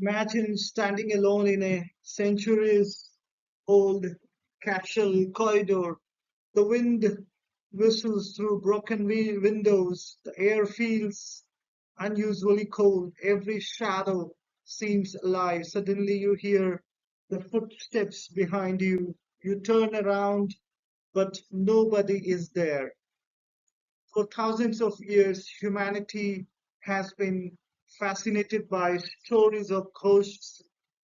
Imagine standing alone in a centuries old castle corridor. The wind whistles through broken windows. The air feels unusually cold. Every shadow seems alive. Suddenly you hear the footsteps behind you. You turn around, but nobody is there. For thousands of years, humanity has been fascinated by stories of ghosts,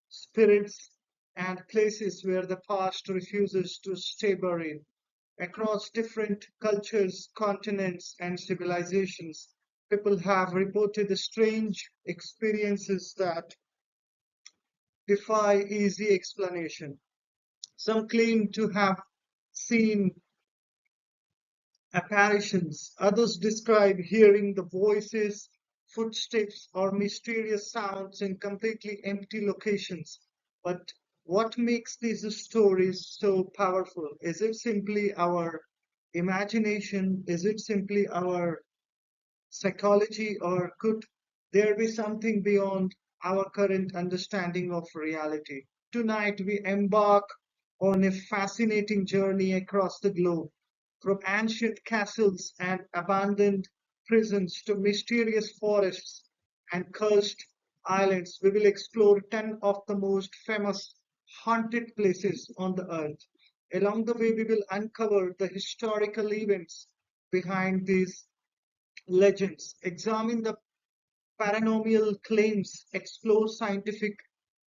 spirits, and places where the past refuses to stay buried. Across different cultures, continents, and civilizations, people have reported strange experiences that defy easy explanation. Some claim to have seen apparitions. Others describe hearing the voices, footsteps, or mysterious sounds in completely empty locations. But what makes these stories so powerful? Is it simply our imagination? Is it simply our psychology? Or could there be something beyond our current understanding of reality? Tonight, we embark on a fascinating journey across the globe, from ancient castles and abandoned prisons to mysterious forests and cursed islands. We will explore 10 of the most famous haunted places on the earth. Along the way, we will uncover the historical events behind these legends, examine the paranormal claims, explore scientific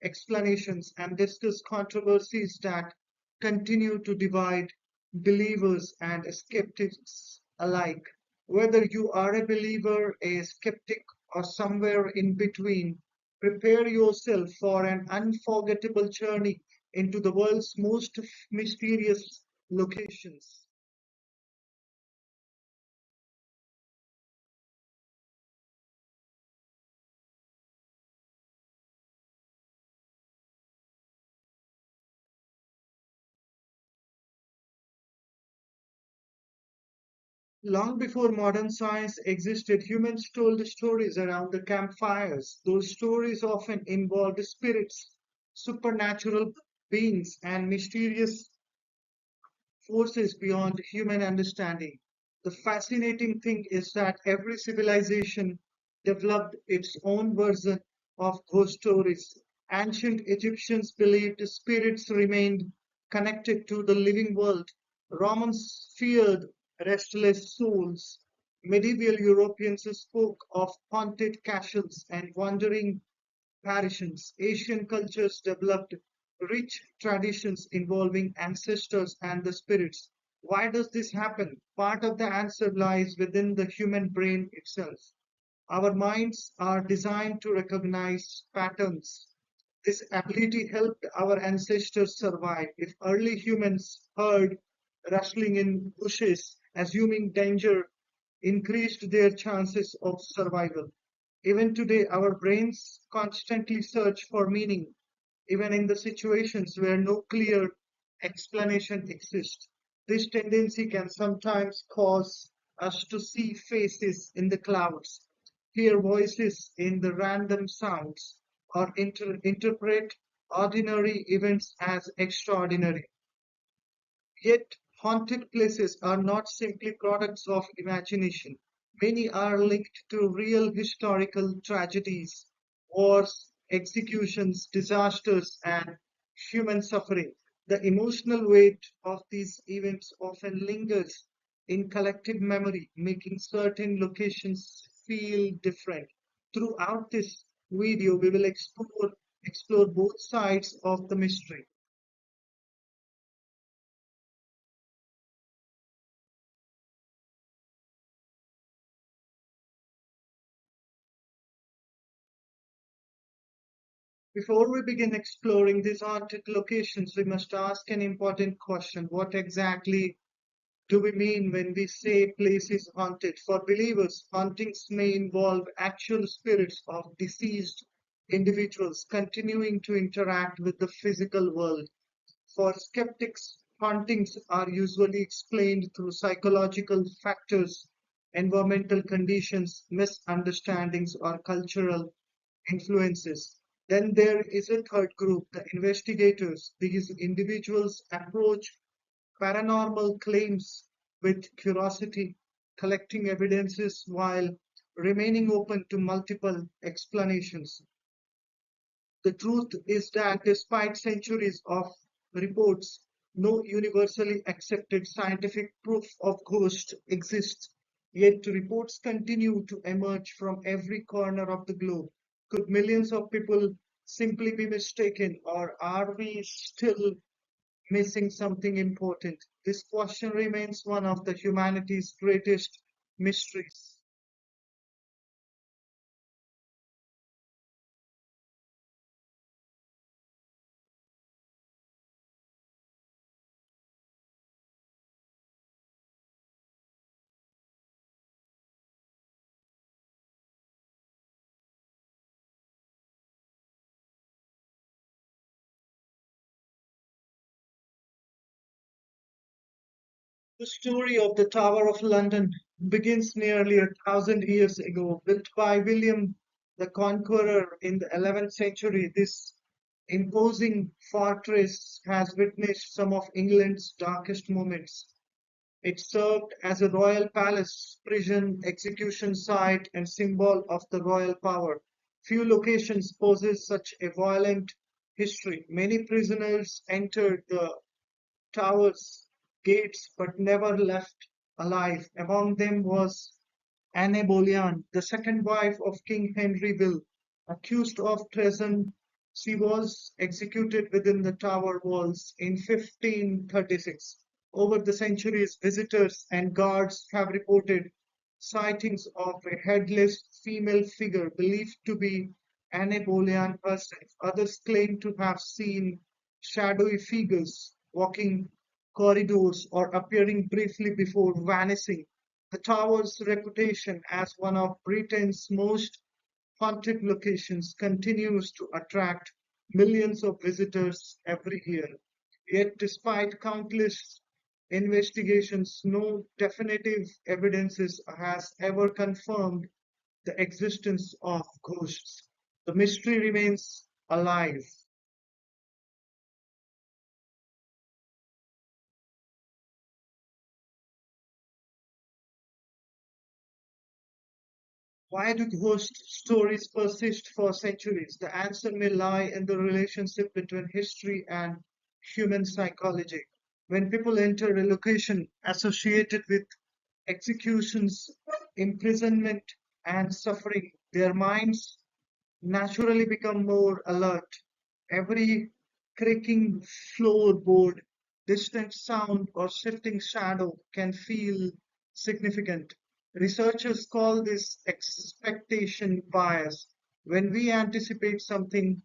explanations, and discuss controversies that continue to divide believers and skeptics alike. Whether you are a believer, a skeptic, or somewhere in between, prepare yourself for an unforgettable journey into the world's most mysterious locations. Long before modern science existed, humans told stories around the campfires. Those stories often involved spirits, supernatural beings, and mysterious forces beyond human understanding. The fascinating thing is that every civilization developed its own version of ghost stories. Ancient Egyptians believed spirits remained connected to the living world. Romans feared restless souls. Medieval Europeans spoke of haunted castles and wandering apparitions. Asian cultures developed rich traditions involving ancestors and the spirits. Why does this happen? Part of the answer lies within the human brain itself. Our minds are designed to recognize patterns. This ability helped our ancestors survive. If early humans heard rustling in bushes, assuming danger increased their chances of survival. Even today, our brains constantly search for meaning, even in the situations where no clear explanation exists. This tendency can sometimes cause us to see faces in the clouds, hear voices in the random sounds, or interpret ordinary events as extraordinary. Yet, haunted places are not simply products of imagination. Many are linked to real historical tragedies, wars, executions, disasters, and human suffering. The emotional weight of these events often lingers in collective memory, making certain locations feel different. Throughout this video, we will explore both sides of the mystery. Before we begin exploring these haunted locations, we must ask an important question. What exactly do we mean when we say a place is haunted? For believers, hauntings may involve actual spirits of deceased individuals continuing to interact with the physical world. For skeptics, hauntings are usually explained through psychological factors, environmental conditions, misunderstandings, or cultural influences. Then there is a third group, the investigators. These individuals approach paranormal claims with curiosity, collecting evidences while remaining open to multiple explanations. The truth is that despite centuries of reports, no universally accepted scientific proof of ghosts exists. Yet reports continue to emerge from every corner of the globe. Could millions of people simply be mistaken, or are we still missing something important? This question remains one of the humanity's greatest mysteries. The story of the Tower of London begins nearly 1,000 years ago, built by William the Conqueror in the 11th century. This imposing fortress has witnessed some of England's darkest moments. It served as a royal palace, prison, execution site, and symbol of the royal power. Few locations possess such a violent history. Many prisoners entered the tower's gates but never left alive. Among them was Anne Boleyn, the second wife of King Henry Will, accused of treason. She was executed within the tower walls in 1536. Over the centuries, visitors and guards have reported sightings of a headless female figure believed to be Anne Boleyn herself. Others claim to have seen shadowy figures walking corridors or appearing briefly before vanishing. The tower's reputation as one of Britain's most haunted locations continues to attract millions of visitors every year. Yet, despite countless investigations, no definitive evidence has ever confirmed the existence of ghosts. The mystery remains alive. Why do ghost stories persist for centuries? The answer may lie in the relationship between history and human psychology. When people enter a location associated with executions, imprisonment, and suffering, their minds naturally become more alert. Every creaking floorboard, distant sound, or shifting shadow can feel significant. Researchers call this expectation bias. When we anticipate something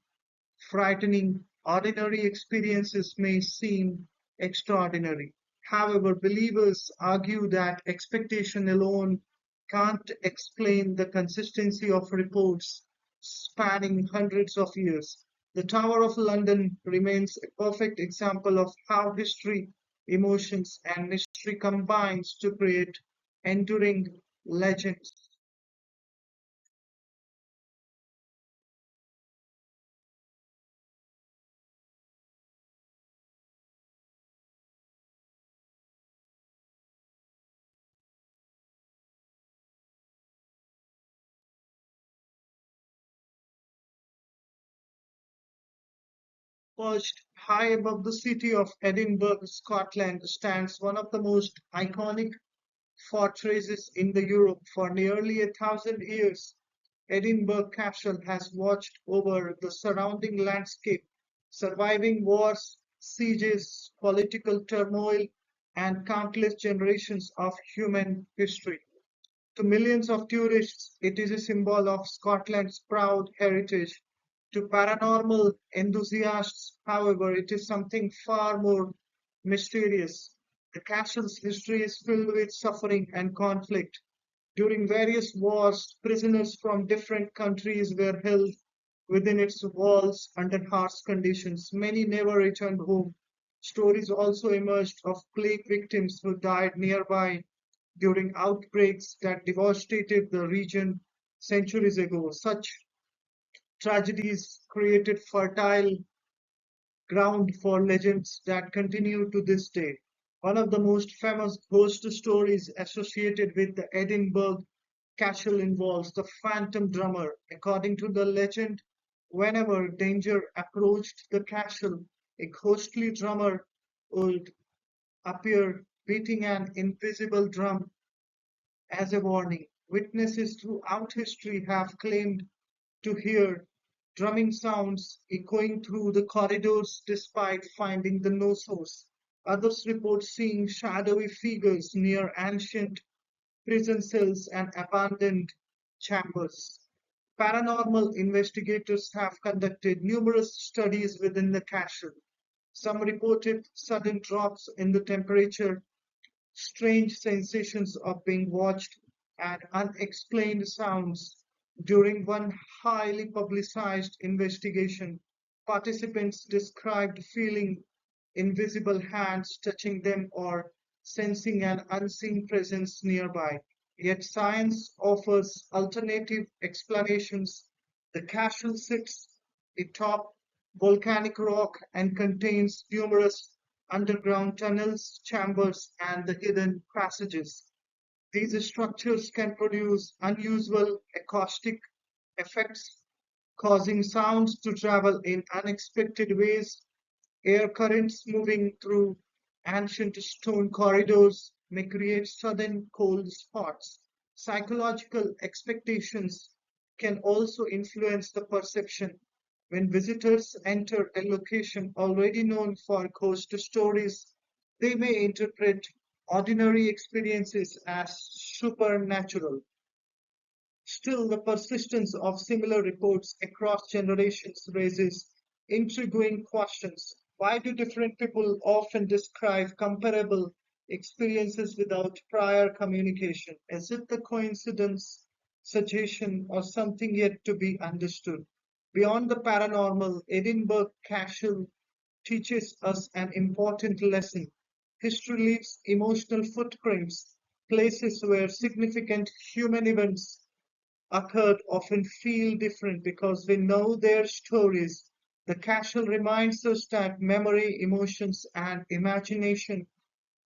frightening, ordinary experiences may seem extraordinary. However, believers argue that expectation alone can't explain the consistency of reports spanning hundreds of years. The Tower of London remains a perfect example of how history, emotions, and mystery combines to create enduring legends. Perched high above the city of Edinburgh, Scotland, stands one of the most iconic fortresses in the Europe. For nearly 1,000 years, Edinburgh Castle has watched over the surrounding landscape, surviving wars, sieges, political turmoil, and countless generations of human history. To millions of tourists, it is a symbol of Scotland's proud heritage. To paranormal enthusiasts, however, it is something far more mysterious. The castle's history is filled with suffering and conflict. During various wars, prisoners from different countries were held within its walls under harsh conditions. Many never returned home. Stories also emerged of plague victims who died nearby during outbreaks that devastated the region centuries ago. Such tragedies created fertile ground for legends that continue to this day. One of the most famous ghost stories associated with the Edinburgh Castle involves the phantom drummer. According to the legend, whenever danger approached the castle, a ghostly drummer would appear beating an invisible drum as a warning. Witnesses throughout history have claimed to hear drumming sounds echoing through the corridors despite finding the no source. Others report seeing shadowy figures near ancient prison cells and abandoned chambers. Paranormal investigators have conducted numerous studies within the castle. Some reported sudden drops in the temperature, strange sensations of being watched, and unexplained sounds. During one highly publicized investigation, participants described feeling invisible hands touching them or sensing an unseen presence nearby. Yet science offers alternative explanations. The castle sits atop volcanic rock and contains numerous underground tunnels, chambers, and the hidden passages. These structures can produce unusual acoustic effects, causing sounds to travel in unexpected ways. Air currents moving through ancient stone corridors may create sudden cold spots. Psychological expectations can also influence the perception. When visitors enter a location already known for ghost stories, they may interpret ordinary experiences as supernatural. Still, the persistence of similar reports across generations raises intriguing questions. Why do different people often describe comparable experiences without prior communication? Is it the coincidence, suggestion, or something yet to be understood? Beyond the paranormal, Edinburgh Castle teaches us an important lesson. History leaves emotional footprints. Places where significant human events occurred often feel different because we know their stories. The castle reminds us that memory, emotions, and imagination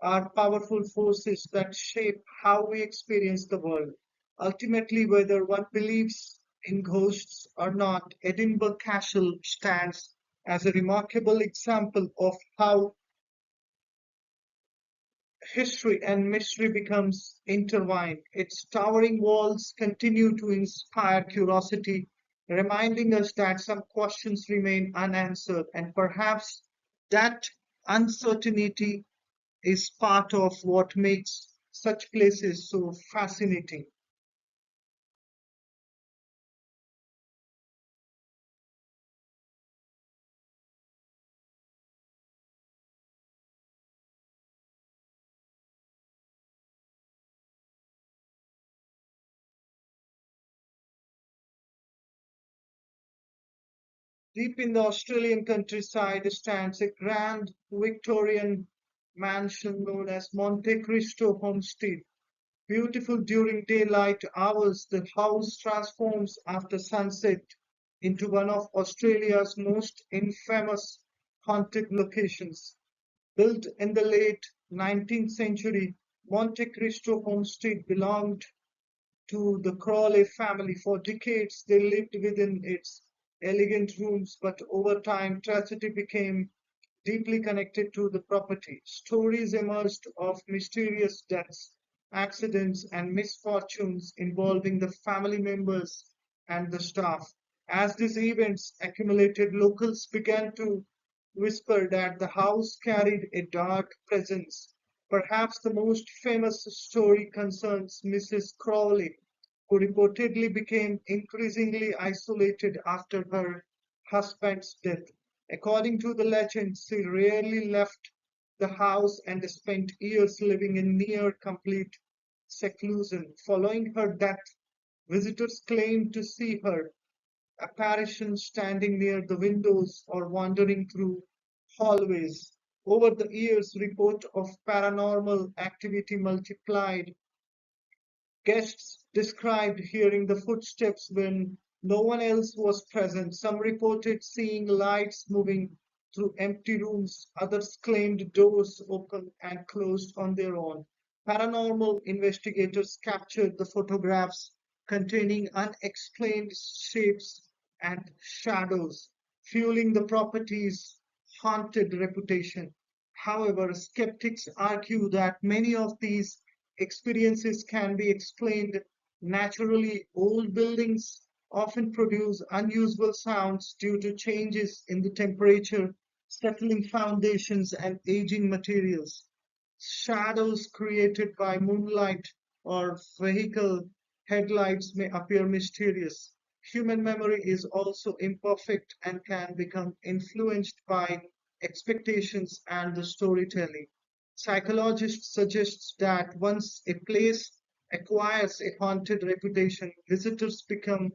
are powerful forces that shape how we experience the world. Ultimately, whether one believes in ghosts or not, Edinburgh Castle stands as a remarkable example of how history and mystery becomes intertwined. Its towering walls continue to inspire curiosity, reminding us that some questions remain unanswered, and perhaps that uncertainty is part of what makes such places so fascinating. Deep in the Australian countryside stands a grand Victorian mansion known as Monte Cristo Homestead. Beautiful during daylight hours, the house transforms after sunset into one of Australia's most infamous haunted locations. Built in the late 19th century, Monte Cristo Homestead belonged to the Crawley family. For decades, they lived within its elegant rooms, but over time, tragedy became deeply connected to the property. Stories emerged of mysterious deaths, accidents, and misfortunes involving the family members and the staff. As these events accumulated, locals began to whisper that the house carried a dark presence. Perhaps the most famous story concerns Mrs. Crowley, who reportedly became increasingly isolated after her husband's death. According to the legend, she rarely left the house and spent years living in near complete seclusion. Following her death, visitors claimed to see her apparition standing near the windows or wandering through hallways. Over the years, reports of paranormal activity multiplied. Guests described hearing the footsteps when No one else was present. Some reported seeing lights moving through empty rooms. Others claimed doors opened and closed on their own. Paranormal investigators captured the photographs containing unexplained shapes and shadows, fueling the property's haunted reputation. However, skeptics argue that many of these experiences can be explained naturally. Old buildings often produce unusual sounds due to changes in the temperature, settling foundations, and aging materials. Shadows created by moonlight or vehicle headlights may appear mysterious. Human memory is also imperfect and can become influenced by expectations and the storytelling. Psychologists suggest that once a place acquires a haunted reputation, visitors become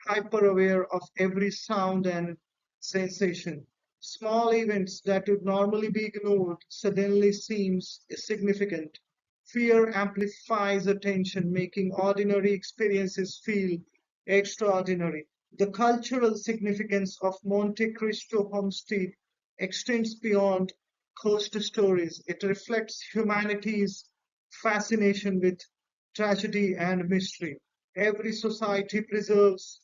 hyper-aware of every sound and sensation. Small events that would normally be ignored suddenly seems significant. Fear amplifies attention, making ordinary experiences feel extraordinary. The cultural significance of Monte Cristo homestead extends beyond ghost stories. It reflects humanity's fascination with tragedy and mystery. Every society preserves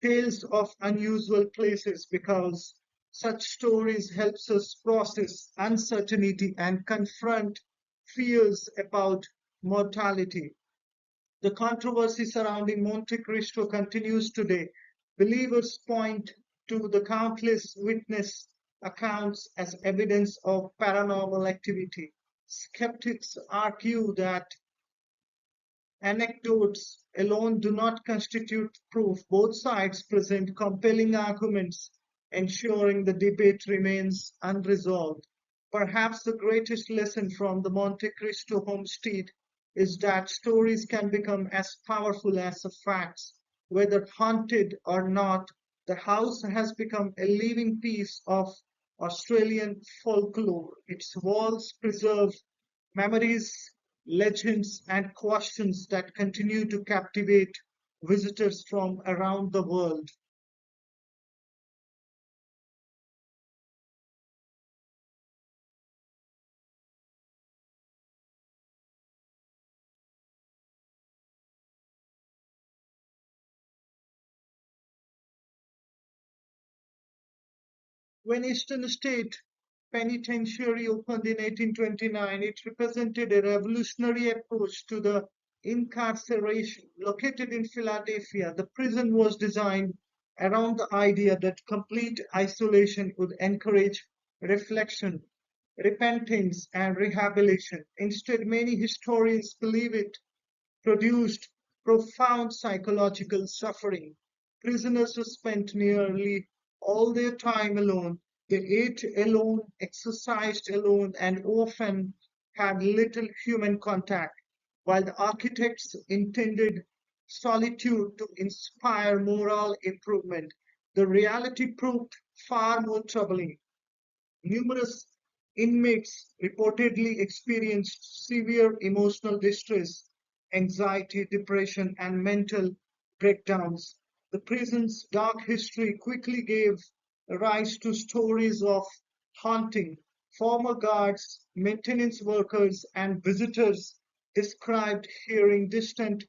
tales of unusual places because such stories helps us process uncertainty and confront fears about mortality. The controversy surrounding Monte Cristo continues today. Believers point to the countless witness accounts as evidence of paranormal activity. Skeptics argue that anecdotes alone do not constitute proof. Both sides present compelling arguments, ensuring the debate remains unresolved. Perhaps the greatest lesson from the Monte Cristo homestead is that stories can become as powerful as the facts. Whether haunted or not, the house has become a living piece of Australian folklore. Its walls preserve memories, legends, and questions that continue to captivate visitors from around the world. When Eastern State Penitentiary opened in 1829, it represented a revolutionary approach to the incarceration. Located in Philadelphia, the prison was designed around the idea that complete isolation would encourage reflection, repentance, and rehabilitation. Instead, many historians believe it produced profound psychological suffering. Prisoners who spent nearly all their time alone. They ate alone, exercised alone, and often had little human contact. While the architects intended solitude to inspire moral improvement, the reality proved far more troubling. Numerous inmates reportedly experienced severe emotional distress, anxiety, depression, and mental breakdowns. The prison's dark history quickly gave rise to stories of haunting. Former guards, maintenance workers, and visitors described hearing distant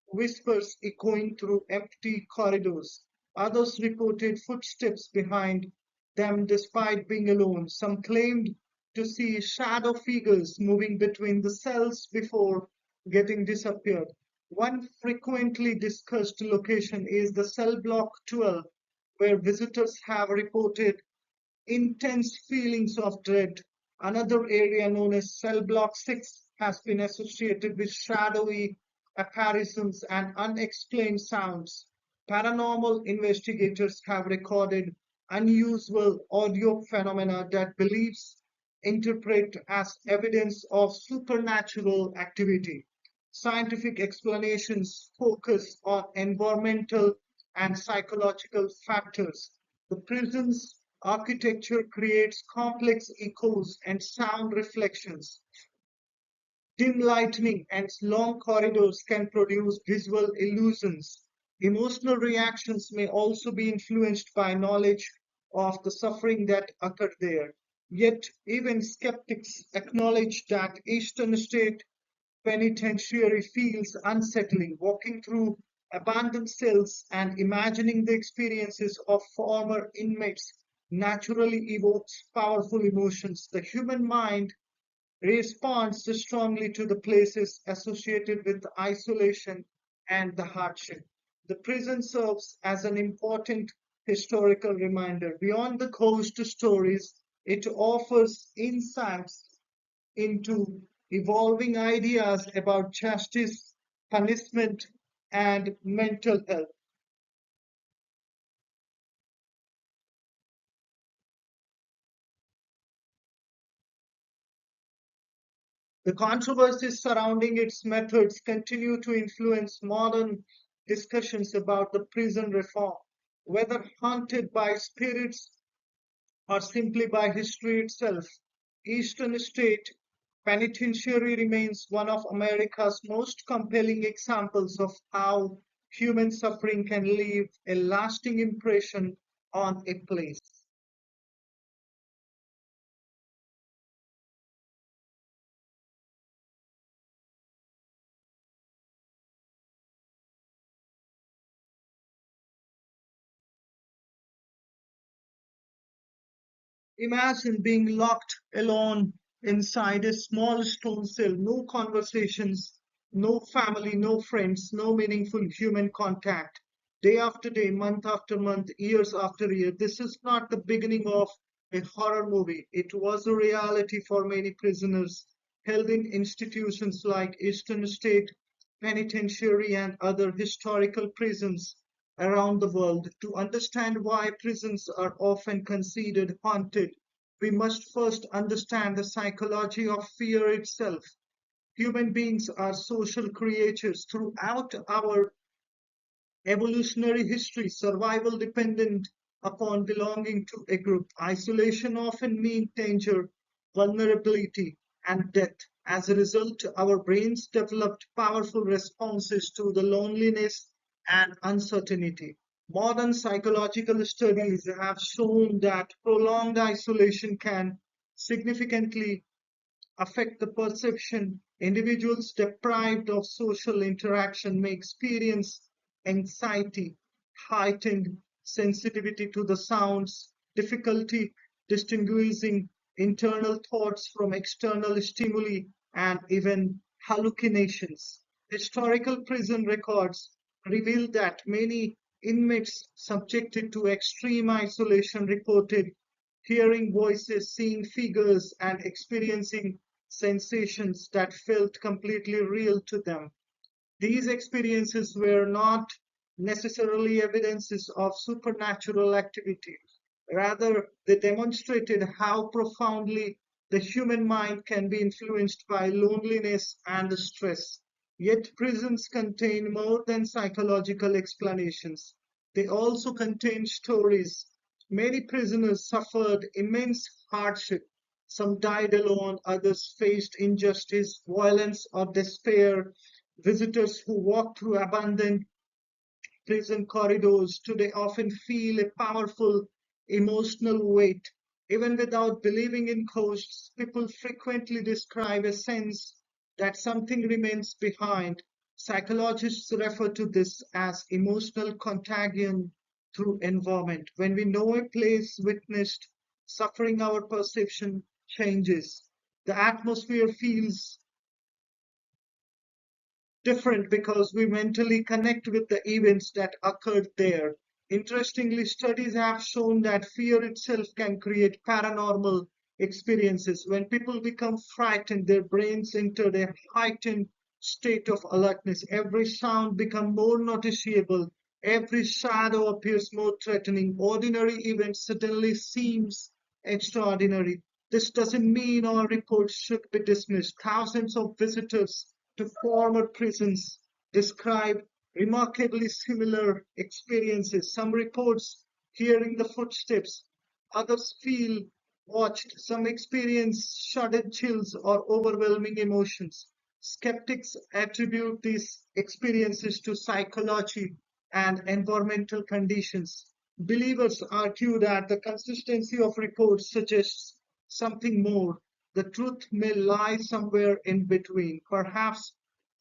whispers echoing through empty corridors. Others reported footsteps behind them despite being alone. Some claimed to see shadow figures moving between the cells before getting disappeared. One frequently discussed location is the cell block 12, where visitors have reported intense feelings of dread. Another area known as cell block 6 has been associated with shadowy apparitions and unexplained sounds. Paranormal investigators have recorded unusual audio phenomena that beliefs interpret as evidence of supernatural activity. Scientific explanations focus on environmental and psychological factors. The prison's architecture creates complex echoes and sound reflections. Dim lighting and long corridors can produce visual illusions. Emotional reactions may also be influenced by knowledge of the suffering that occurred there. Yet, even skeptics acknowledge that Eastern State Penitentiary feels unsettling. Walking through abandoned cells and imagining the experiences of former inmates naturally evokes powerful emotions. The human mind responds strongly to the places associated with isolation and the hardship. The prison serves as an important historical reminder. Beyond the ghost stories, it offers insights into evolving ideas about justice, punishment, and mental health. The controversies surrounding its methods continue to influence modern discussions about the prison reform, whether haunted by spirits or simply by history itself. Eastern State Penitentiary remains one of America's most compelling examples of how human suffering can leave a lasting impression on a place. Imagine being locked alone inside a small stone cell, no conversations, no family, no friends, no meaningful human contact. Day after day, month after month, years after year. This is not the beginning of a horror movie. It was a reality for many prisoners held in institutions like Eastern State Penitentiary and other historical prisons around the world. To understand why prisons are often considered haunted, we must first understand the psychology of fear itself. Human beings are social creatures. Throughout our evolutionary history, survival dependent upon belonging to a group. Isolation often means danger, vulnerability, and death. As a result, our brains developed powerful responses to the loneliness and uncertainty. Modern psychological studies have shown that prolonged isolation can significantly affect the perception. Individuals deprived of social interaction may experience anxiety, heightened sensitivity to the sounds, difficulty distinguishing internal thoughts from external stimuli, and even hallucinations. Historical prison records reveal that many inmates subjected to extreme isolation reported hearing voices, seeing figures, and experiencing sensations that felt completely real to them. These experiences were not necessarily evidences of supernatural activity. Rather, they demonstrated how profoundly the human mind can be influenced by loneliness and stress. Yet, prisons contain more than psychological explanations. They also contain stories. Many prisoners suffered immense hardship. Some died alone, others faced injustice, violence, or despair. Visitors who walk through abandoned prison corridors today often feel a powerful emotional weight. Even without believing in ghosts, people frequently describe a sense that something remains behind. Psychologists refer to this as emotional contagion through environment. When we know a place witnessed suffering, our perception changes. The atmosphere feels different because we mentally connect with the events that occurred there. Interestingly, studies have shown that fear itself can create paranormal experiences. When people become frightened, their brains enter a heightened state of alertness. Every sound becomes more noticeable. Every shadow appears more threatening. Ordinary events suddenly seems extraordinary. This doesn't mean all reports should be dismissed. Thousands of visitors to former prisons describe remarkably similar experiences. Some reports hearing the footsteps, others feel watched, some experience sudden chills or overwhelming emotions. Skeptics attribute these experiences to psychology and environmental conditions. Believers argue that the consistency of reports suggests something more. The truth may lie somewhere in between. Perhaps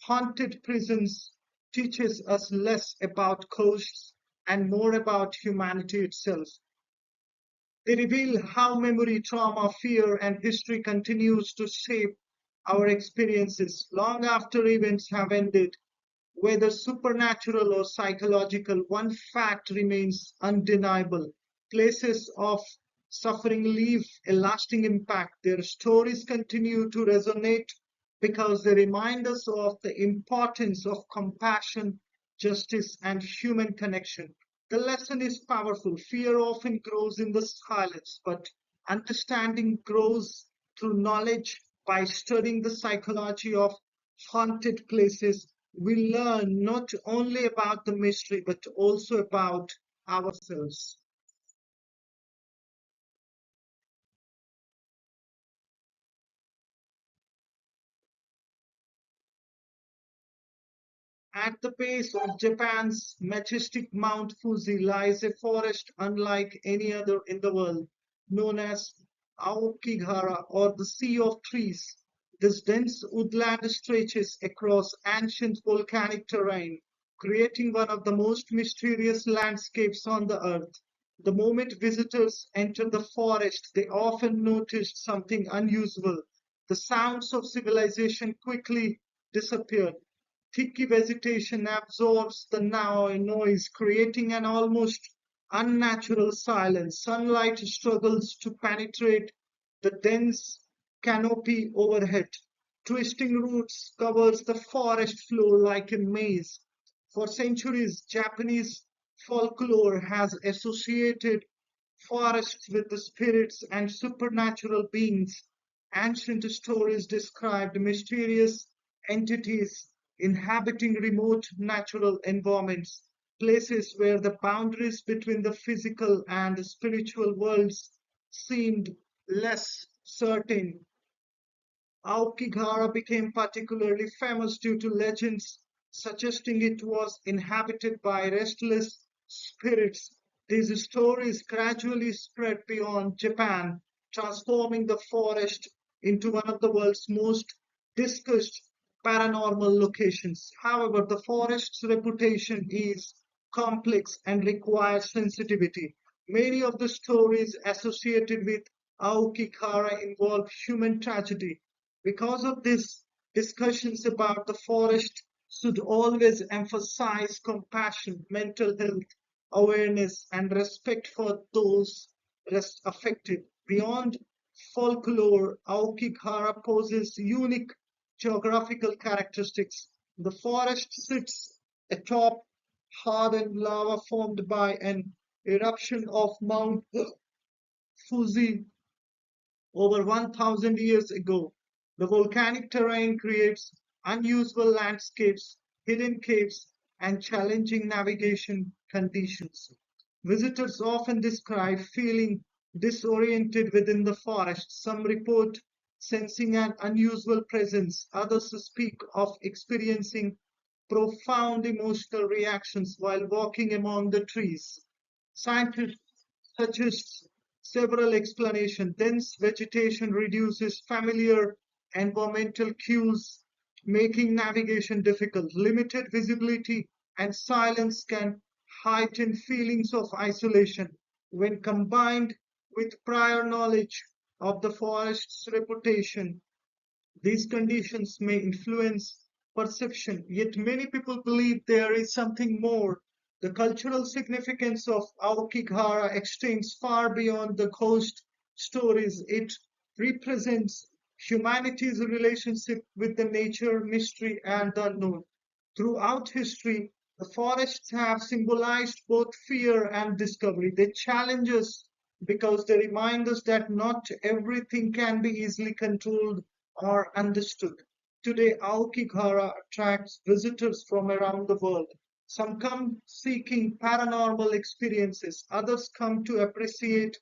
haunted prisons teaches us less about ghosts and more about humanity itself. They reveal how memory, trauma, fear, and history continues to shape our experiences long after events have ended. Whether supernatural or psychological, one fact remains undeniable. Places of suffering leave a lasting impact. Their stories continue to resonate because they remind us of the importance of compassion, justice, and human connection. The lesson is powerful. Fear often grows in the silence, but understanding grows through knowledge. By studying the psychology of haunted places, we learn not only about the mystery but also about ourselves. At the base of Japan's majestic Mount Fuji lies a forest unlike any other in the world, known as Aokigahara or the Sea of Trees. This dense woodland stretches across ancient volcanic terrain, creating one of the most mysterious landscapes on the earth. The moment visitors enter the forest, they often notice something unusual. The sounds of civilization quickly disappear. Thick vegetation absorbs the noise, creating an almost unnatural silence. Sunlight struggles to penetrate the dense canopy overhead. Twisting roots covers the forest floor like a maze. For centuries, Japanese folklore has associated forests with the spirits and supernatural beings. Ancient stories described mysterious entities inhabiting remote natural environments, places where the boundaries between the physical and the spiritual worlds seemed less certain. Aokigahara became particularly famous due to legends suggesting it was inhabited by restless spirits. These stories gradually spread beyond Japan, transforming the forest into one of the world's most discussed paranormal locations. However, the forest's reputation is complex and requires sensitivity. Many of the stories associated with Aokigahara involve human tragedy. Because of this, discussions about the forest should always emphasize compassion, mental health, awareness, and respect for those rest affected. Beyond folklore, Aokigahara poses unique geographical characteristics. The forest sits atop hardened lava formed by an eruption of Mount Fuji over 1,000 years ago. The volcanic terrain creates unusual landscapes, hidden caves, and challenging navigation conditions. Visitors often describe feeling disoriented within the forest. Some report sensing an unusual presence. Others speak of experiencing profound emotional reactions while walking among the trees. Scientists suggest several explanations. Dense vegetation reduces familiar environmental cues, making navigation difficult. Limited visibility and silence can heighten feelings of isolation. When combined with prior knowledge of the forest's reputation, these conditions may influence perception, yet many people believe there is something more. The cultural significance of Aokigahara extends far beyond the ghost stories. It represents humanity's relationship with the nature, mystery, and the unknown. Throughout history, the forests have symbolized both fear and discovery. They challenge us because they remind us that not everything can be easily controlled or understood. Today, Aokigahara attracts visitors from around the world. Some come seeking paranormal experiences, others come to appreciate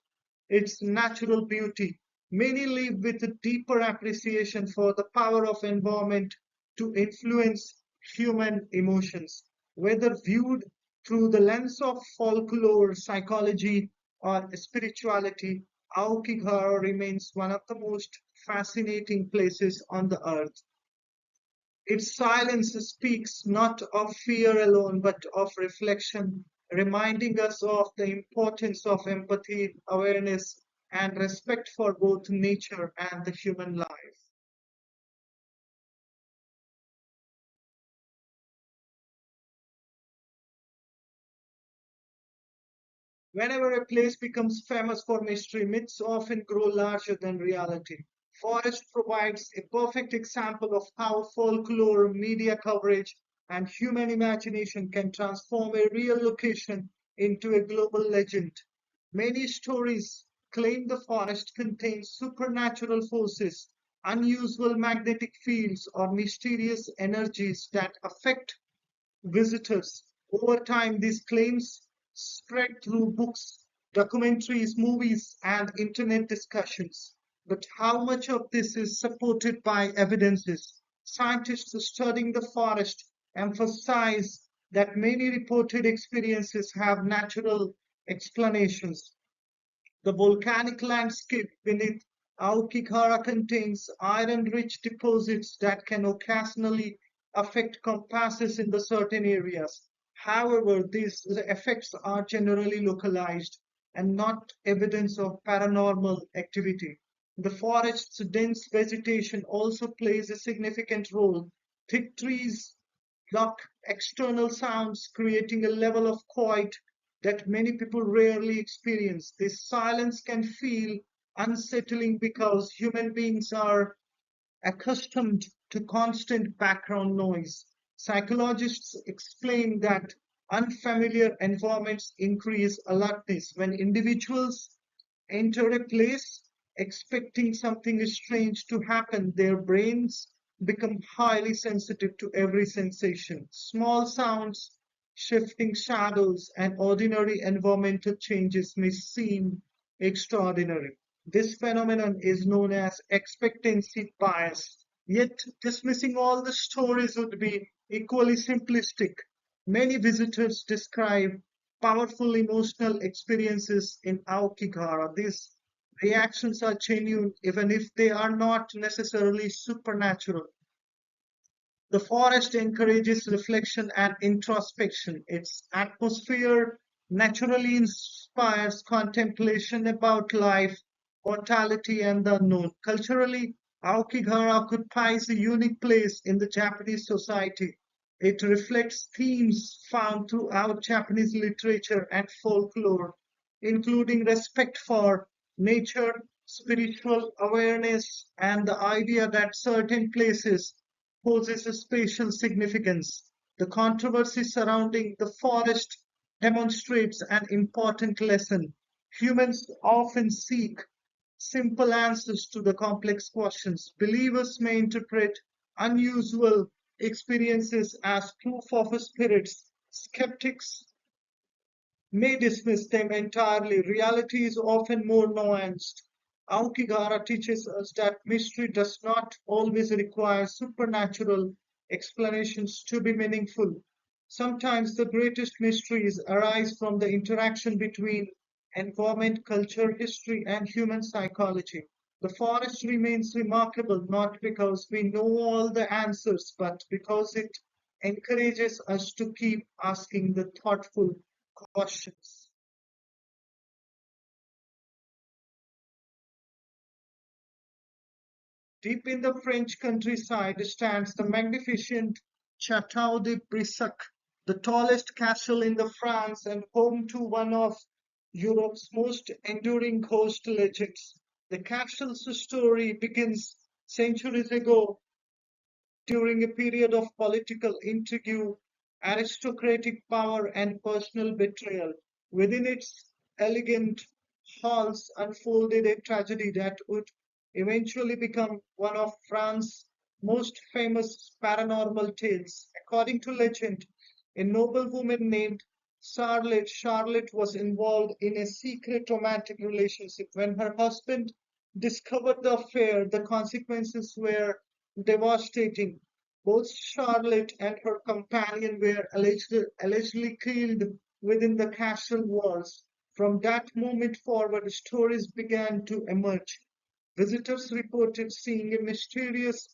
its natural beauty. Many live with a deeper appreciation for the power of environment to influence human emotions. Whether viewed Through the lens of folklore, psychology, or spirituality, Aokigahara remains one of the most fascinating places on the earth. Its silence speaks not of fear alone, but of reflection, reminding us of the importance of empathy, awareness, and respect for both nature and the human life. Whenever a place becomes famous for mystery, myths often grow larger than reality. Forest provides a perfect example of how folklore, media coverage, and human imagination can transform a real location into a global legend. Many stories claim the forest contains supernatural forces, unusual magnetic fields, or mysterious energies that affect visitors. Over time, these claims spread through books, documentaries, movies, and internet discussions. But how much of this is supported by evidences? Scientists studying the forest emphasize that many reported experiences have natural explanations. The volcanic landscape beneath Aokigahara contains iron-rich deposits that can occasionally affect compasses in the certain areas. However, these effects are generally localized and not evidence of paranormal activity. The forest's dense vegetation also plays a significant role. Thick trees block external sounds, creating a level of quiet that many people rarely experience. This silence can feel unsettling because human beings are accustomed to constant background noise. Psychologists explain that unfamiliar environments increase alertness. When individuals enter a place expecting something strange to happen, their brains become highly sensitive to every sensation. Small sounds, shifting shadows, and ordinary environmental changes may seem extraordinary. This phenomenon is known as expectancy bias. Yet, dismissing all the stories would be equally simplistic. Many visitors describe powerful emotional experiences in Aokigahara. These reactions are genuine even if they are not necessarily supernatural. The forest encourages reflection and introspection. Its atmosphere naturally inspires contemplation about life, mortality, and the unknown. Culturally, Aokigahara occupies a unique place in the Japanese society. It reflects themes found throughout Japanese literature and folklore, including respect for nature, spiritual awareness, and the idea that certain places poses a spatial significance. The controversy surrounding the forest demonstrates an important lesson. Humans often seek simple answers to the complex questions. Believers may interpret unusual experiences as proof of spirits. Skeptics may dismiss them entirely. Reality is often more nuanced. Aokigahara teaches us that mystery does not always require supernatural explanations to be meaningful. Sometimes the greatest mysteries arise from the interaction between environment, culture, history, and human psychology. The forest remains remarkable not because we know all the answers, but because it encourages us to keep asking the thoughtful questions. Deep in the French countryside stands the magnificent Château de Brissac, the tallest castle in the France and home to one of Europe's most enduring ghost legends. The castle's story begins centuries ago during a period of political intrigue, aristocratic power, and personal betrayal. Within its elegant halls unfolded a tragedy that would eventually become one of France's most famous paranormal tales. According to legend, a noblewoman named Charlotte was involved in a secret romantic relationship. When her husband discovered the affair, the consequences were devastating. Both Charlotte and her companion were allegedly killed within the castle walls. From that moment forward, stories began to emerge. Visitors reported seeing a mysterious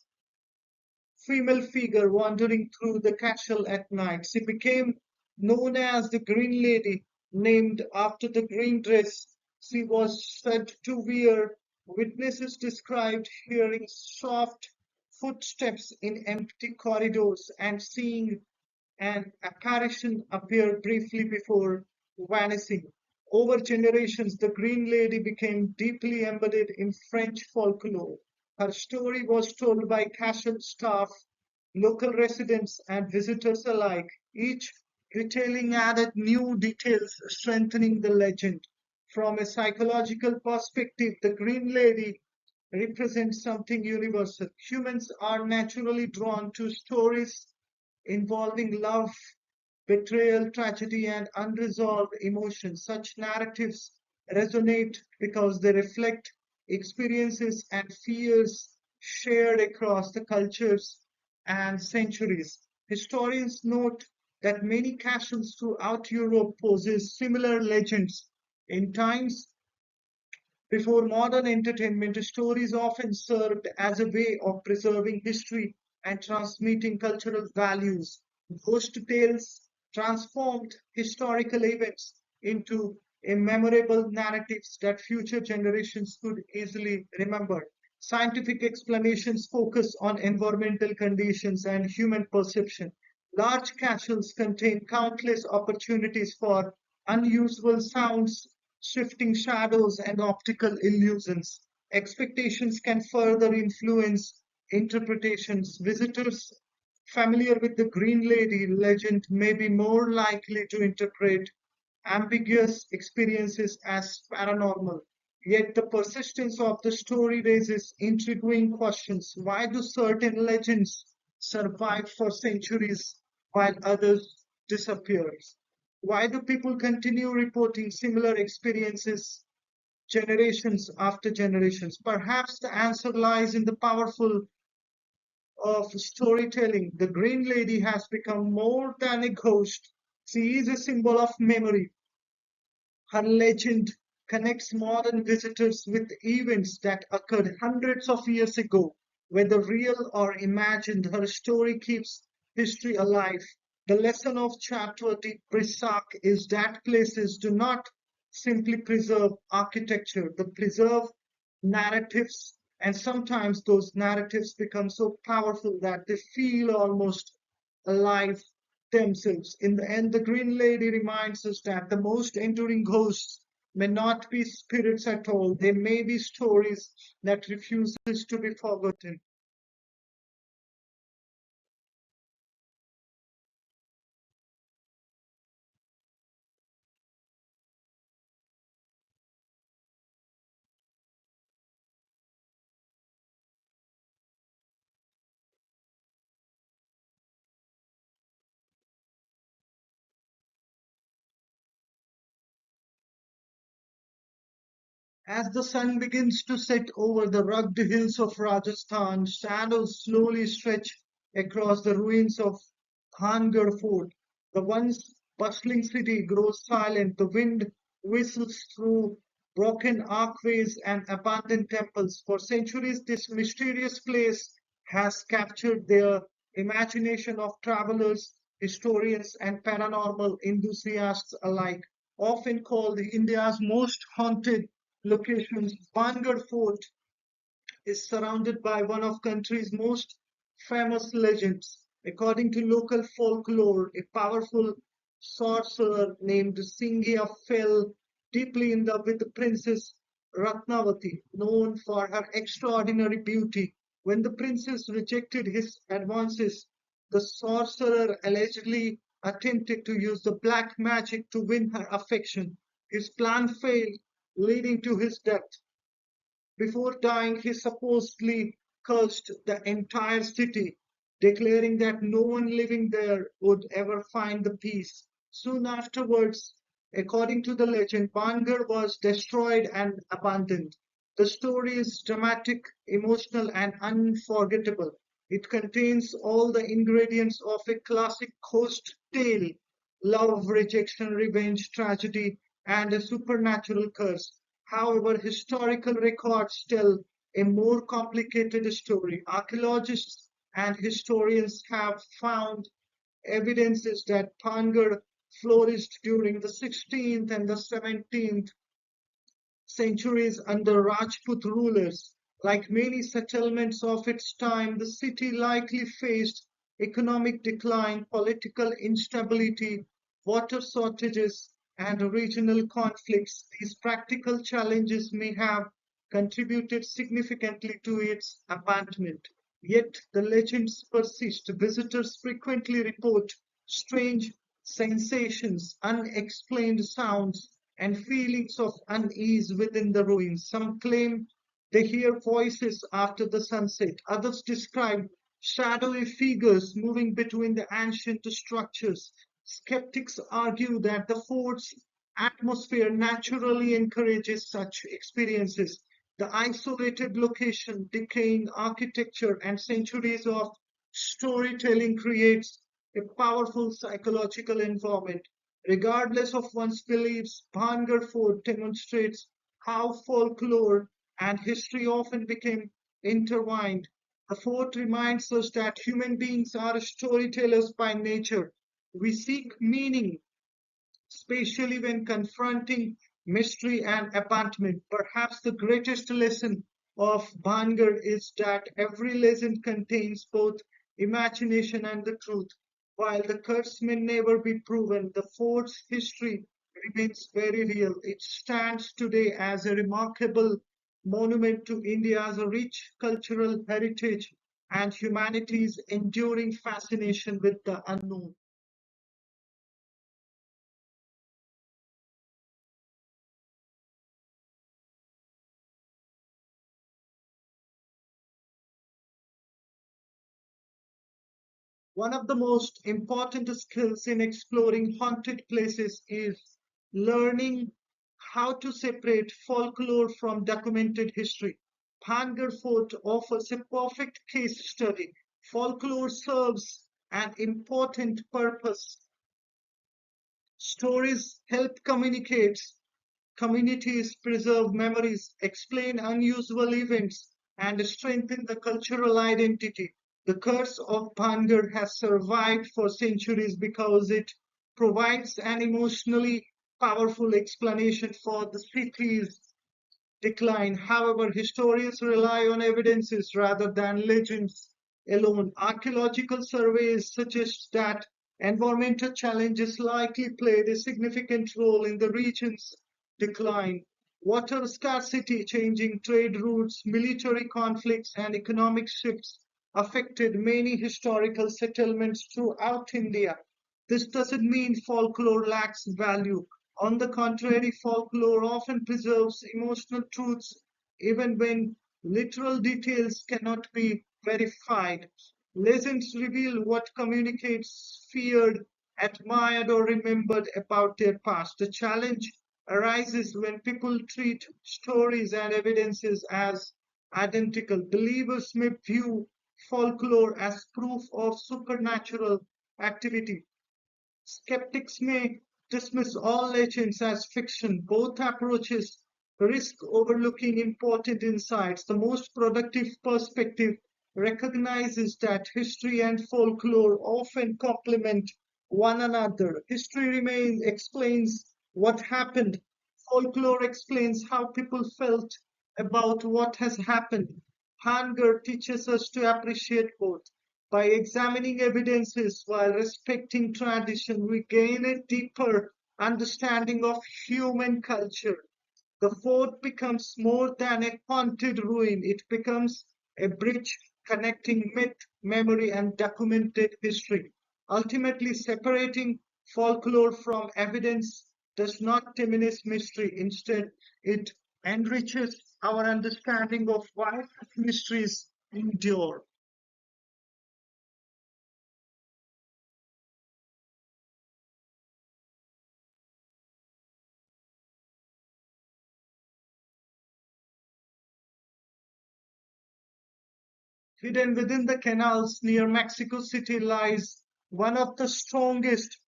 female figure wandering through the castle at night. She became known as the Green Lady, named after the green dress she was said to wear. Witnesses described hearing soft footsteps in empty corridors and seeing an apparition appear briefly before vanishing. Over generations, the Green Lady became deeply embedded in French folklore. Her story was told by castle staff, local residents, and visitors alike. Each retelling added new details, strengthening the legend. From a psychological perspective, the Green Lady represents something universal. Humans are naturally drawn to stories involving love, betrayal, tragedy, and unresolved emotions. Such narratives resonate because they reflect experiences and fears shared across the cultures and centuries. Historians note that many castles throughout Europe possess similar legends. In times before modern entertainment, stories often served as a way of preserving history and transmitting cultural values. Ghost tales transformed historical events into a memorable narratives that future generations could easily remember. Scientific explanations focus on environmental conditions and human perception. Large castles contain countless opportunities for unusual sounds, shifting shadows, and optical illusions. Expectations can further influence interpretations. Visitors familiar with the Green Lady legend may be more likely to interpret ambiguous experiences as paranormal. Yet the persistence of the story raises intriguing questions. Why do certain legends survive for centuries while others disappear? Why do people continue reporting similar experiences generations after generations? Perhaps the answer lies in the powerful of storytelling. The Green Lady has become more than a ghost. She is a symbol of memory. Her legend connects modern visitors with events that occurred hundreds of years ago. Whether real or imagined, her story keeps history alive. The lesson of chapter the Brisak is that places do not simply preserve architecture, they preserve narratives, and sometimes those narratives become so powerful that they feel almost alive themselves. In the end, the Green Lady reminds us that the most enduring ghosts may not be spirits at all. They may be stories that refuses to be forgotten. As the sun begins to set over the rugged hills of Rajasthan, shadows slowly stretch across the ruins of Bhangarh Fort. The once bustling city grows silent. The wind whistles through broken archways and abandoned temples. For centuries, this mysterious place has captured the imagination of travelers, historians, and paranormal enthusiasts alike. Often called India's most haunted locations, Bhangarh Fort is surrounded by one of country's most famous legends. According to local folklore, a powerful sorcerer named Singhya fell deeply in love with the princess Ratnavati, known for her extraordinary beauty. When the princess rejected his advances, the sorcerer allegedly attempted to use the black magic to win her affection. His plan failed, leading to his death. Before dying, he supposedly cursed the entire city, declaring that no one living there would ever find the peace. Soon afterwards, according to the legend, Bangar was destroyed and abandoned. The story is dramatic, emotional, and unforgettable. It contains all the ingredients of a classic ghost tale: love, rejection, revenge, tragedy, and a supernatural curse. However, historical records tell a more complicated story. Archaeologists and historians have found evidences that Bhangarh flourished during the 16th and the 17th centuries under Rajput rulers. Like many settlements of its time, the city likely faced economic decline, political instability, water shortages, and regional conflicts. These practical challenges may have contributed significantly to its abandonment. Yet the legends persist. Visitors frequently report strange sensations, unexplained sounds, and feelings of unease within the ruins. Some claim they hear voices after the sunset. Others describe shadowy figures moving between the ancient structures. Skeptics argue that the fort's atmosphere naturally encourages such experiences. The isolated location, decaying architecture, and centuries of storytelling creates a powerful psychological environment. Regardless of one's beliefs, Bhangarh Fort demonstrates how folklore and history often became intertwined. The fort reminds us that human beings are storytellers by nature. We seek meaning, especially when confronting mystery and abandonment. Perhaps the greatest lesson of Bhangar is that every legend contains both imagination and the truth. While the curse may never be proven, the fort's history remains very real. It stands today as a remarkable monument to India's rich cultural heritage and humanity's enduring fascination with the unknown. One of the most important skills in exploring haunted places is learning how to separate folklore from documented history. Bhangar Fort offers a perfect case study. Folklore serves an important purpose. Stories help communities preserve memories, explain unusual events, and strengthen the cultural identity. The curse of Bhangar has survived for centuries because it provides an emotionally powerful explanation for the city's decline. However, historians rely on evidences rather than legends alone. Archaeological surveys suggest that environmental challenges likely played a significant role in the region's decline. Water scarcity, changing trade routes, military conflicts, and economic shifts affected many historical settlements throughout India. This doesn't mean folklore lacks value. On the contrary, folklore often preserves emotional truths even when literal details cannot be verified. Legends reveal what communicates feared, admired, or remembered about their past. The challenge arises when people treat stories and evidences as identical. Believers may view folklore as proof of supernatural activity. Skeptics may dismiss all legends as fiction. Both approaches risk overlooking important insights. The most productive perspective recognizes that history and folklore often complement one another. History explains what happened, folklore explains how people felt about what has happened. Hanger teaches us to appreciate both. By examining evidences while respecting tradition, we gain a deeper understanding of human culture. The fort becomes more than a haunted ruin, it becomes a bridge connecting myth, memory, and documented history. Ultimately, separating folklore from evidence does not diminish mystery. Instead, it enriches our understanding of why mysteries endure. Hidden within the canals near Mexico City lies one of the strongest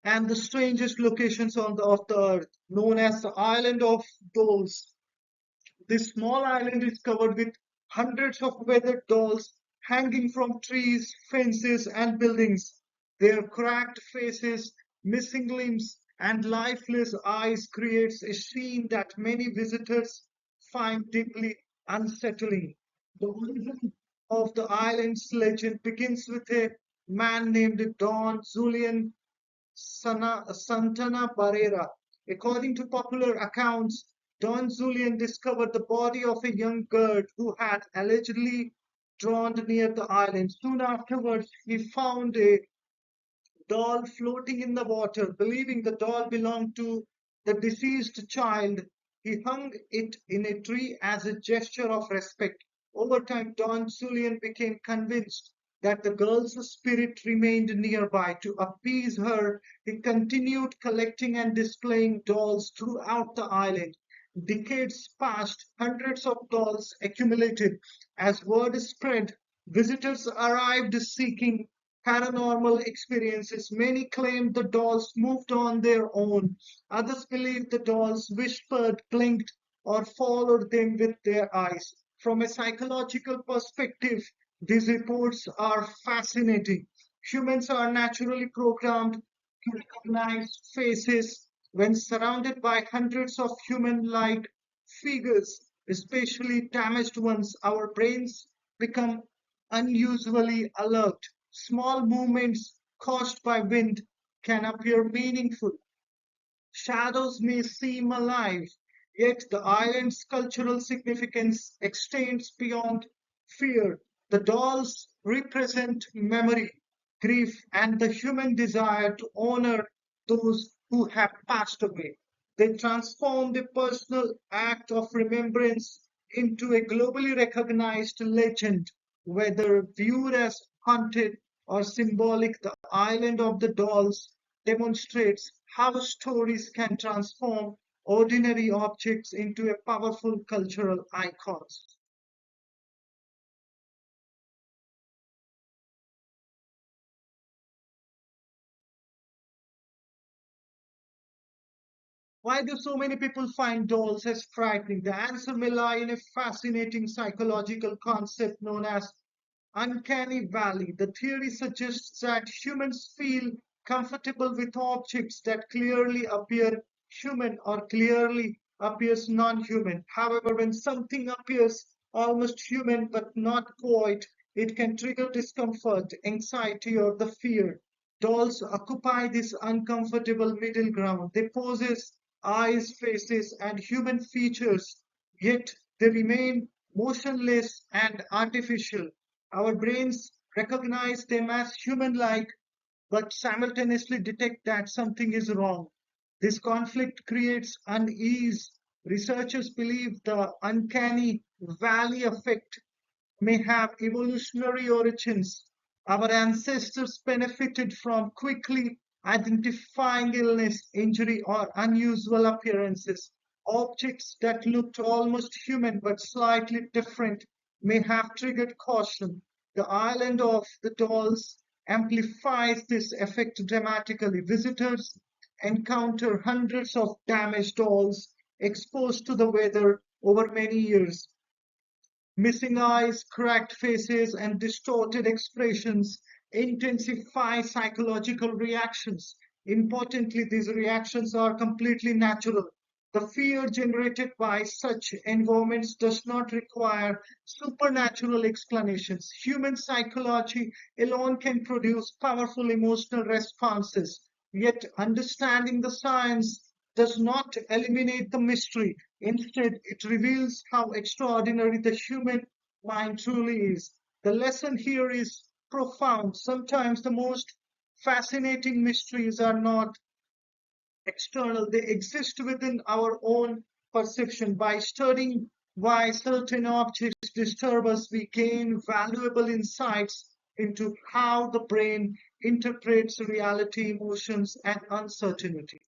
and the strangest locations of the earth, known as the Island of Dolls. This small island is covered with hundreds of weathered dolls hanging from trees, fences, and buildings. Their cracked faces, missing limbs, and lifeless eyes creates a scene that many visitors find deeply unsettling. The origin of the island's legend begins with a man named Don Julian Santana Barrera. According to popular accounts, Don Julian discovered the body of a young girl who had allegedly drowned near the island. Soon afterwards, he found a doll floating in the water. Believing the doll belonged to the deceased child, he hung it in a tree as a gesture of respect. Over time, Don Julian became convinced that the girl's spirit remained nearby. To appease her, he continued collecting and displaying dolls throughout the island. Decades passed, hundreds of dolls accumulated. As word spread, visitors arrived seeking paranormal experiences. Many claimed the dolls moved on their own. Others believed the dolls whispered, blinked, or followed them with their eyes. From a psychological perspective, these reports are fascinating. Humans are naturally programmed to recognize faces when surrounded by hundreds of human like figures, especially damaged ones. Our brains become unusually alert. Small movements caused by wind can appear meaningful. Shadows may seem alive, yet the island's cultural significance extends beyond fear. The dolls represent memory, grief, and the human desire to honor those who have passed away. They transform the personal act of remembrance into a globally recognized legend, whether viewed as haunted or symbolic. The island of the dolls demonstrates how stories can transform ordinary objects into a powerful cultural icons. Why do so many people find dolls as frightening? The answer may lie in a fascinating psychological concept known as uncanny valley. The theory suggests that humans feel comfortable with objects that clearly appear human or clearly appears non-human. However, when something appears almost human but not quite, it can trigger discomfort, anxiety, or the fear. Dolls occupy this uncomfortable middle ground. They possess eyes, faces, and human features, yet they remain motionless and artificial. Our brains recognize them as human like, but simultaneously detect that something is wrong. This conflict creates unease. Researchers believe the uncanny valley effect may have evolutionary origins. Our ancestors benefited from quickly identifying illness, injury, or unusual appearances. Objects that looked almost human but slightly different may have triggered caution. The island of the dolls amplifies this effect dramatically. Visitors encounter hundreds of damaged dolls exposed to the weather over many years. Missing eyes, cracked faces, and distorted expressions intensify psychological reactions. Importantly, these reactions are completely natural. The fear generated by such environments does not require supernatural explanations. Human psychology alone can produce powerful emotional responses. Yet, understanding the science does not eliminate the mystery. Instead, it reveals how extraordinary the human mind truly is. The lesson here is profound. Sometimes the most fascinating mysteries are not external, they exist within our own perception. By studying why certain objects disturb us, we gain valuable insights into how the brain interprets reality, emotions, and uncertainty.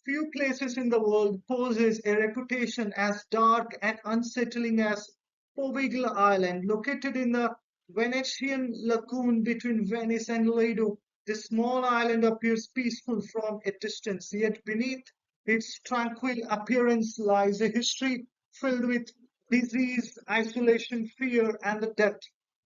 Few places in the world possess a reputation as dark and unsettling as Poveglia Island, located in the Venetian lagoon between Venice and Lido. This small island appears peaceful from a distance, yet beneath its tranquil appearance lies a history filled with disease, isolation, fear, and the death.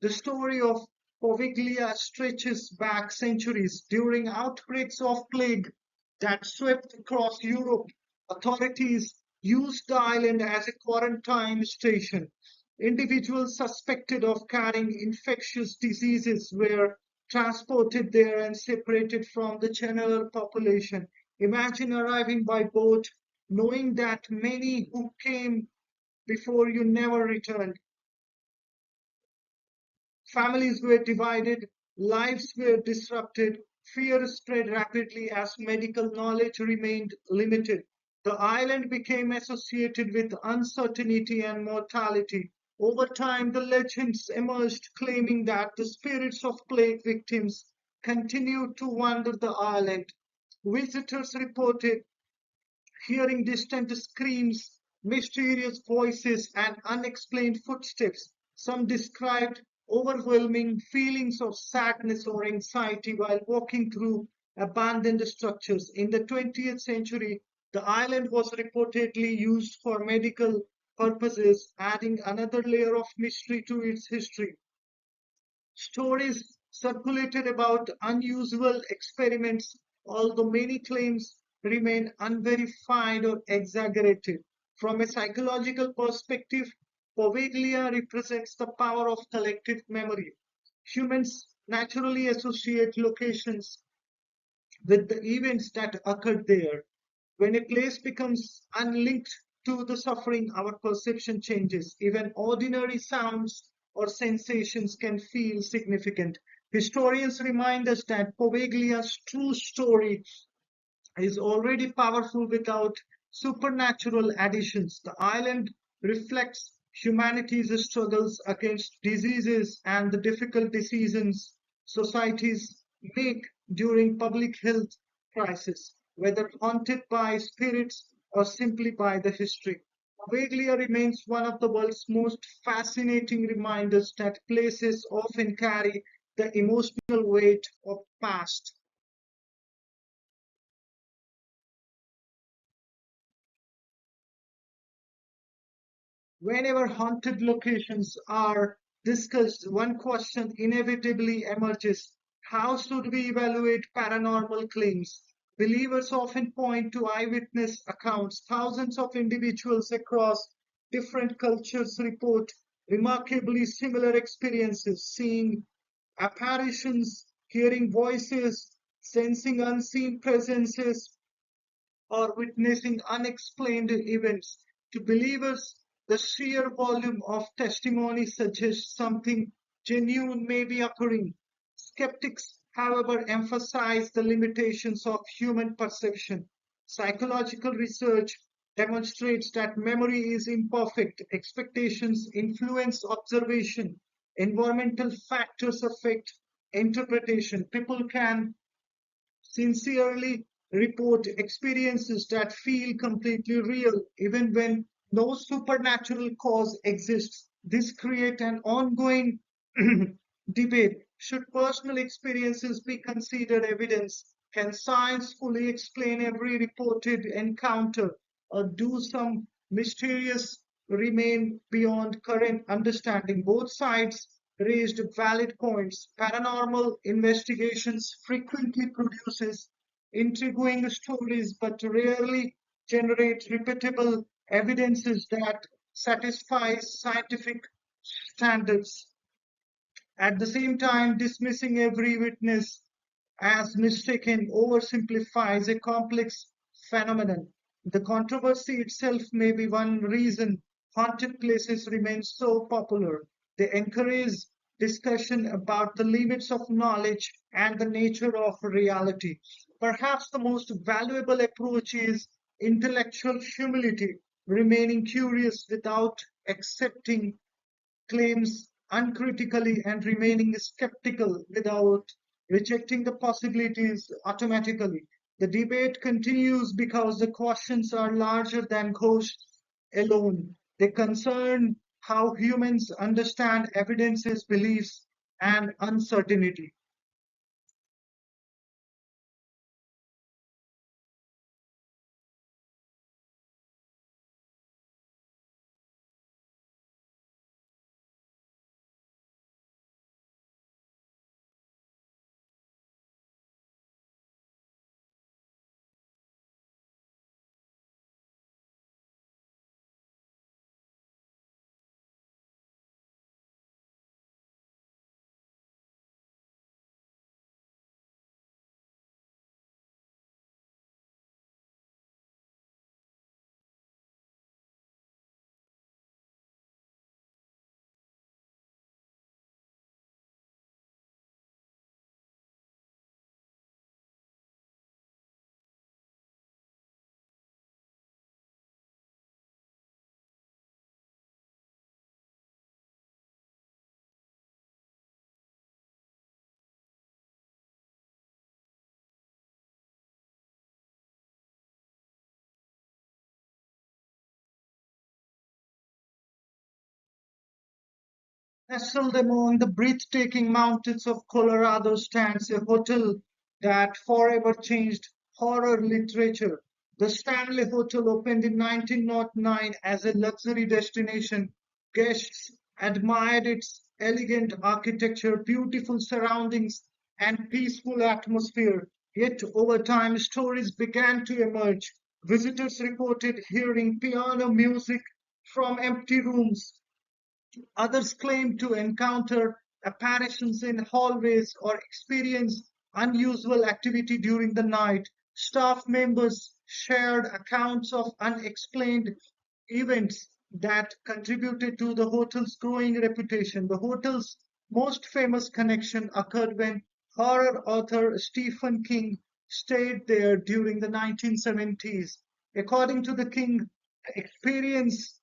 The story of Poveglia stretches back centuries. During outbreaks of plague that swept across Europe, authorities used the island as a quarantine station. Individuals suspected of carrying infectious diseases were transported there and separated from the general population. Imagine arriving by boat, knowing that many who came before you never returned. Families were divided, lives were disrupted, fear spread rapidly as medical knowledge remained limited. The island became associated with uncertainty and mortality. Over time, the legends emerged claiming that the spirits of plague victims continued to wander the island. Visitors reported hearing distant screams, mysterious voices, and unexplained footsteps. Some described overwhelming feelings of sadness or anxiety while walking through abandoned structures. In the 20th century, the island was reportedly used for medical purposes, adding another layer of mystery to its history. Stories circulated about unusual experiments, although many claims remain unverified or exaggerated. From a psychological perspective, Poveglia represents the power of collective memory. Humans naturally associate locations with the events that occurred there. When a place becomes unlinked to the suffering, our perception changes. Even ordinary sounds or sensations can feel significant. Historians remind us that Poveglia's true story is already powerful without supernatural additions. The island reflects humanity's struggles against diseases and the difficult decisions societies make during public health crisis, whether haunted by spirits or simply by the history. Vaglia remains one of the world's most fascinating reminders that places often carry the emotional weight of past. Whenever haunted locations are discussed, one question inevitably emerges: how should we evaluate paranormal claims? Believers often point to eyewitness accounts. Thousands of individuals across different cultures report remarkably similar experiences, seeing apparitions, hearing voices, sensing unseen presences, or witnessing unexplained events. To believers, the sheer volume of testimony suggests something genuine may be occurring. Skeptics, however, emphasize the limitations of human perception. Psychological research demonstrates that memory is imperfect, expectations influence observation, environmental factors affect interpretation. People can sincerely report experiences that feel completely real, even when no supernatural cause exists. This creates an ongoing debate. Should personal experiences be considered evidence? Can science fully explain every reported encounter? Or do some mysterious remain beyond current understanding? Both sides raised valid points. Paranormal investigations frequently produces intriguing stories but rarely generate repeatable evidences that satisfies scientific standards. At the same time, dismissing every witness as mistaken oversimplifies a complex phenomenon. The controversy itself may be one reason haunted places remain so popular. They encourage discussion about the limits of knowledge and the nature of reality. Perhaps the most valuable approach is intellectual humility, remaining curious without accepting claims uncritically and remaining skeptical without rejecting the possibilities automatically. The debate continues because the questions are larger than ghosts alone. They concern how humans understand evidences, beliefs, and uncertainty. Nestled among the breathtaking mountains of Colorado stands a hotel that forever changed horror literature. The Stanley Hotel opened in 1909 as a luxury destination. Guests admired its elegant architecture, beautiful surroundings, and peaceful atmosphere. Yet over time, stories began to emerge. Visitors reported hearing piano music from empty rooms. Others claim to encounter apparitions in hallways or experience unusual activity during the night. Staff members shared accounts of unexplained events that contributed to the hotel's growing reputation. The hotel's most famous connection occurred when horror author Stephen King stayed there during the 1970s. According to the King, the experience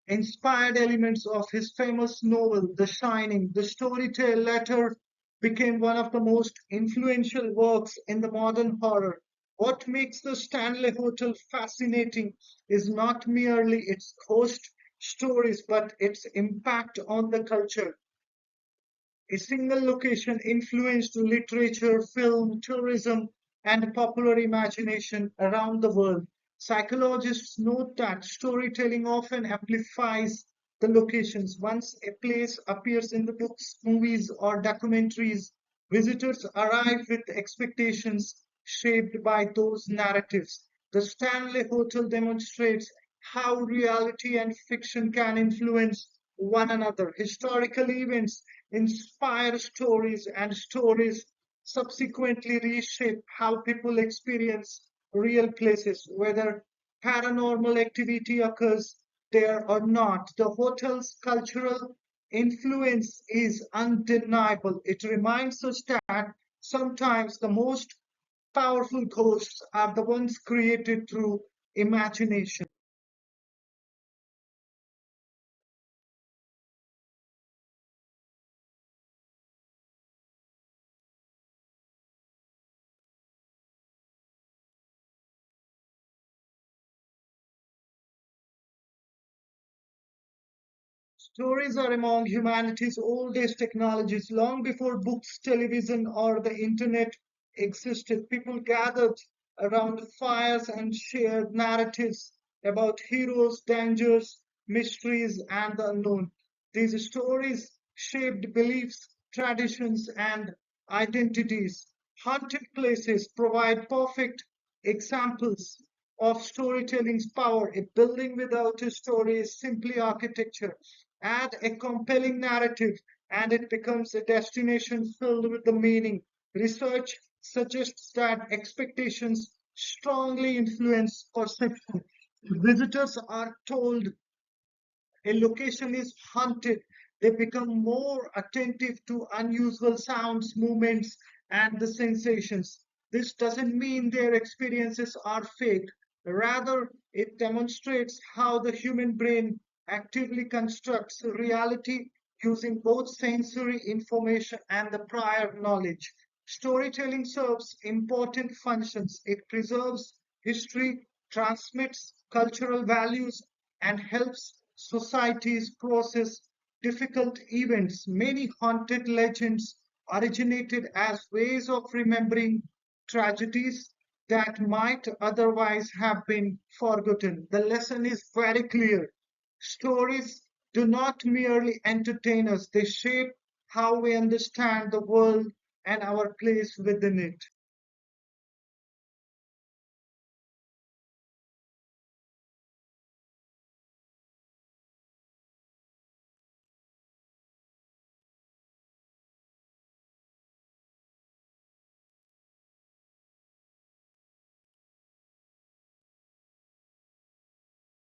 inspired elements of his famous novel, The Shining. The storytale later became one of the most influential works in the modern horror. What makes the Stanley Hotel fascinating is not merely its ghost stories, but its impact on the culture. A single location influenced literature, film, tourism, and popular imagination around the world. Psychologists note that storytelling often amplifies the locations. Once a place appears in the books, movies, or documentaries, visitors arrive with expectations shaped by those narratives. The Stanley Hotel demonstrates how reality and fiction can influence one another. Historical events inspire stories, and stories subsequently reshape how people experience real places, whether paranormal activity occurs there or not. The hotel's cultural influence is undeniable. It reminds us that sometimes the most powerful ghosts are the ones created through imagination. Stories are among humanity's oldest technologies. Long before books, television, or the internet existed, people gathered around fires and shared narratives about heroes, dangers, mysteries, and the unknown. These stories shaped beliefs, traditions, and identities. Haunted places provide perfect examples of storytelling's power. A building without a story is simply architecture. Add a compelling narrative, and it becomes a destination filled with the meaning. Research suggests that expectations strongly influence perception. Visitors are told a location is haunted, they become more attentive to unusual sounds, movements, and the sensations. This doesn't mean their experiences are fake. Rather, it demonstrates how the human brain actively constructs reality using both sensory information and the prior knowledge. Storytelling serves important functions. It preserves history, transmits cultural values, and helps societies process difficult events. Many haunted legends originated as ways of remembering tragedies that might otherwise have been forgotten. The lesson is very clear. Stories do not merely entertain us, they shape how we understand the world and our place within it.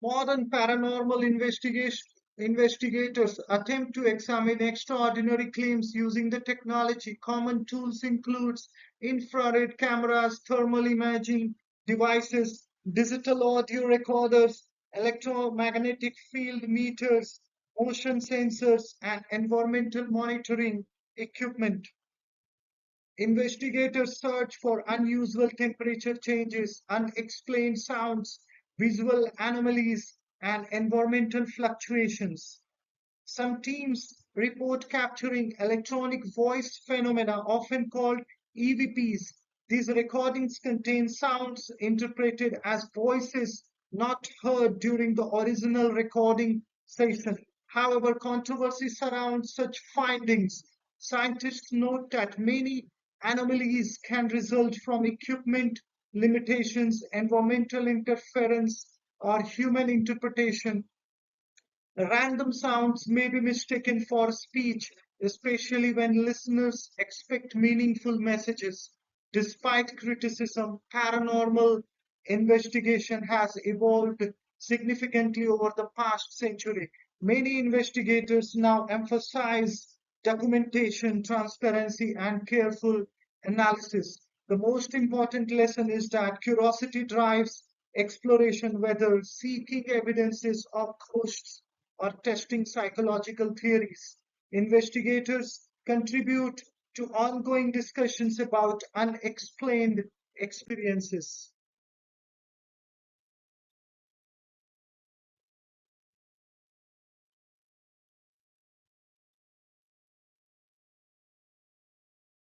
Modern paranormal investigators attempt to examine extraordinary claims using the technology. Common tools includes infrared cameras, thermal imaging devices, digital audio recorders, electromagnetic field meters, motion sensors, and environmental monitoring equipment. Investigators search for unusual temperature changes, unexplained sounds, visual anomalies, and environmental fluctuations. Some teams report capturing electronic voice phenomena, often called EVPs. These recordings contain sounds interpreted as voices not heard during the original recording session. However, controversy surrounds such findings. Scientists note that many anomalies can result from equipment limitations, environmental interference, or human interpretation. Random sounds may be mistaken for speech, especially when listeners expect meaningful messages. Despite criticism, paranormal investigation has evolved significantly over the past century. Many investigators now emphasize documentation, transparency, and careful analysis. The most important lesson is that curiosity drives exploration, whether seeking evidences of ghosts or testing psychological theories. Investigators contribute to ongoing discussions about unexplained experiences.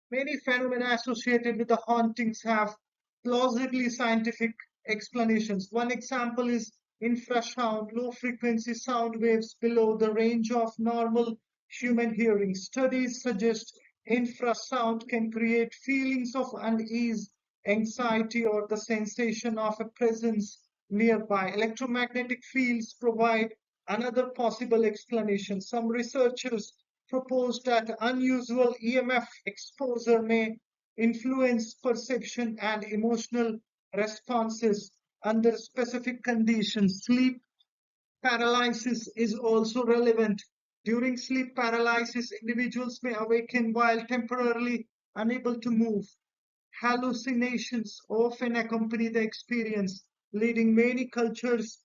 Many phenomena associated with the hauntings have plausibly scientific explanations. One example is infrasound, low frequency sound waves below the range of normal human hearing. Studies suggest infrasound can create feelings of unease, anxiety, or the sensation of a presence nearby. Electromagnetic fields provide another possible explanation. Some researchers proposed that unusual EMF exposure may influence perception and emotional responses under specific conditions. Sleep paralysis is also relevant. During sleep paralysis, individuals may awaken while temporarily unable to move. Hallucinations often accompany the experience, leading many cultures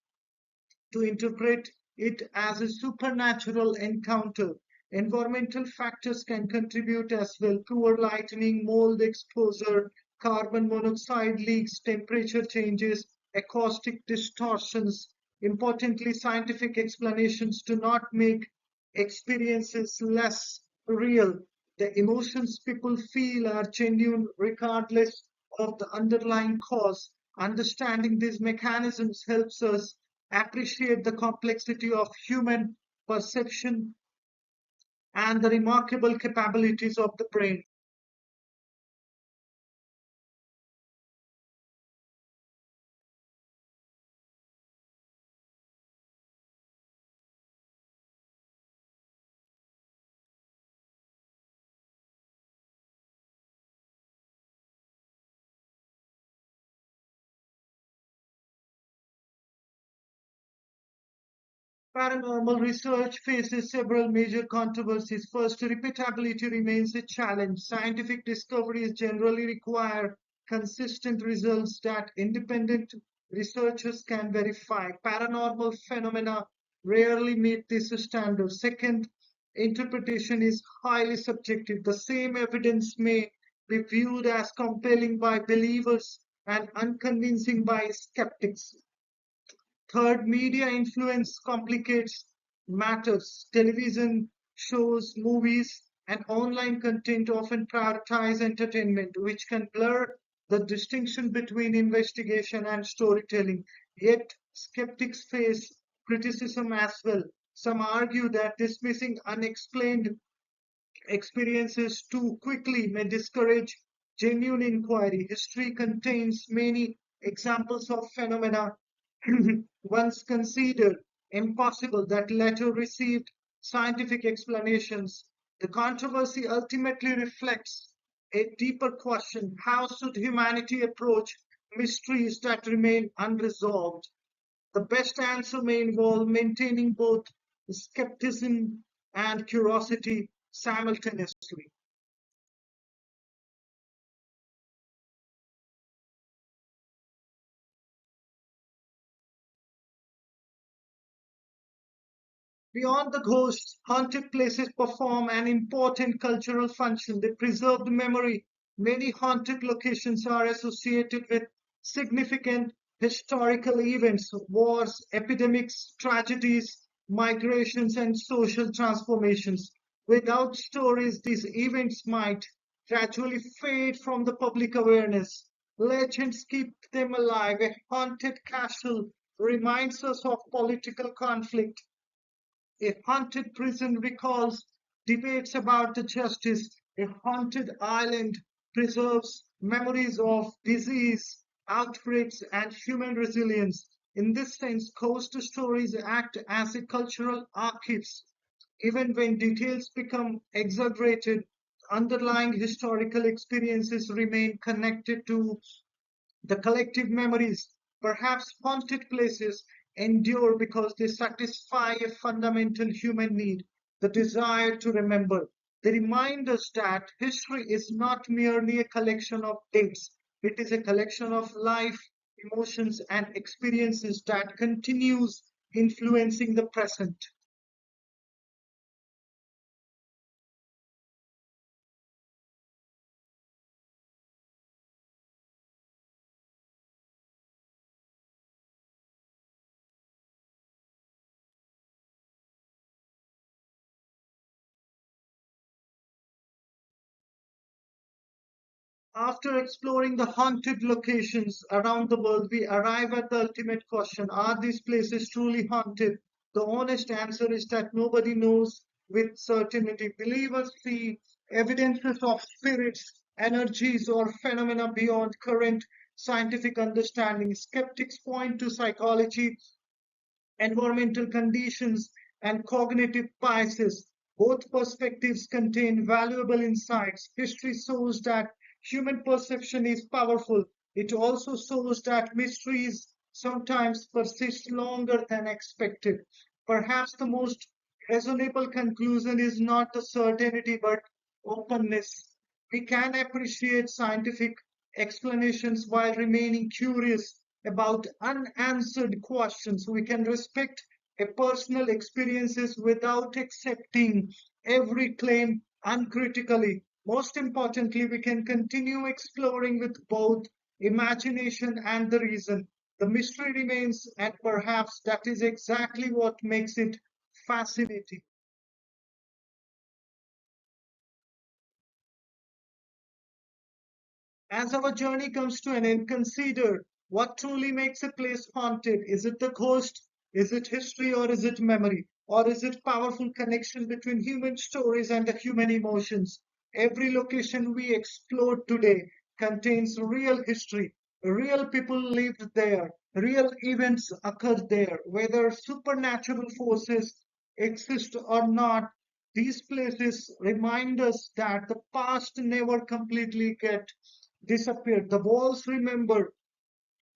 to interpret it as a supernatural encounter. Environmental factors can contribute as well. Poor lighting, mold exposure, carbon monoxide leaks, temperature changes, acoustic distortions. Importantly, scientific explanations do not make experiences less real. The emotions people feel are genuine regardless of the underlying cause. Understanding these mechanisms helps us appreciate the complexity of human perception and the remarkable capabilities of the brain. Paranormal research faces several major controversies. First, repeatability remains a challenge. Scientific discoveries generally require consistent results that independent researchers can verify. Paranormal phenomena rarely meet this standard. Second, interpretation is highly subjective. The same evidence may be viewed as compelling by believers and unconvincing by skeptics. Third, media influence complicates matters. Television shows, movies, and online content often prioritize entertainment, which can blur the distinction between investigation and storytelling. Yet, skeptics face criticism as well. Some argue that dismissing unexplained experiences too quickly may discourage genuine inquiry. History contains many examples of phenomena once considered impossible that later received scientific explanations. The controversy ultimately reflects a deeper question: how should humanity approach mysteries that remain unresolved? The best answer may involve maintaining both skepticism and curiosity simultaneously. Beyond the ghosts, haunted places perform an important cultural function. They preserve the memory. Many haunted locations are associated with significant historical events, wars, epidemics, tragedies, migrations, and social transformations. Without stories, these events might gradually fade from the public awareness. Legends keep them alive. A haunted castle reminds us of political conflict. A haunted prison recalls debates about the justice. A haunted island preserves memories of disease, outbreaks, and human resilience. In this sense, ghost stories act as a cultural archives. Even when details become exaggerated, underlying historical experiences remain connected to the collective memories. Perhaps haunted places endure because they satisfy a fundamental human need, the desire to remember. They remind us that history is not merely a collection of dates, it is a collection of life, emotions, and experiences that continues influencing the present. After exploring the haunted locations around the world, we arrive at the ultimate question: are these places truly haunted? The honest answer is that nobody knows with certainty. Believers see evidences of spirits, energies, or phenomena beyond current scientific understanding. Skeptics point to psychology, environmental conditions, and cognitive biases. Both perspectives contain valuable insights. History shows that human perception is powerful. It also shows that mysteries sometimes persist longer than expected. Perhaps the most reasonable conclusion is not the certainty but openness. We can appreciate scientific explanations while remaining curious about unanswered questions. We can respect a personal experiences without accepting every claim uncritically. Most importantly, we can continue exploring with both imagination and the reason. The mystery remains, and perhaps that is exactly what makes it fascinating. As our journey comes to an end, consider what truly makes a place haunted. Is it the ghost? Is it history? Or is it memory? Or is it powerful connection between human stories and the human emotions? Every location we explored today contains real history. Real people lived there. Real events occurred there. Whether supernatural forces exist or not, these places remind us that the past never completely get disappeared. The walls remember,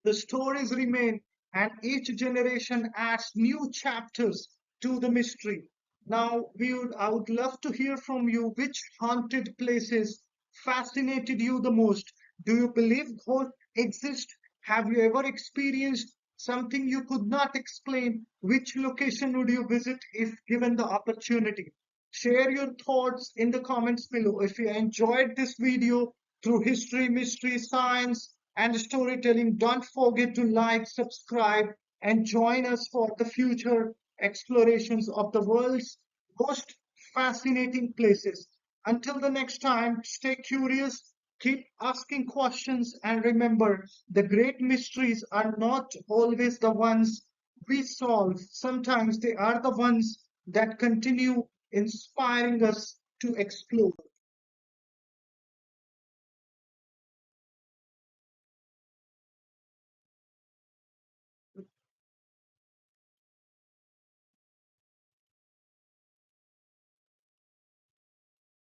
the stories remain, and each generation adds new chapters to the mystery. Now, I would love to hear from you which haunted places fascinated you the most. Do you believe ghosts exist? Have you ever experienced something you could not explain? Which location would you visit if given the opportunity? Share your thoughts in the comments below. If you enjoyed this video, through history, mystery, science, and storytelling. Don't forget to like, subscribe, and join us for the future explorations of the world's most fascinating places. Until the next time, stay curious, keep asking questions, and remember the great mysteries are not always the ones we solve. Sometimes they are the ones that continue inspiring us to explore.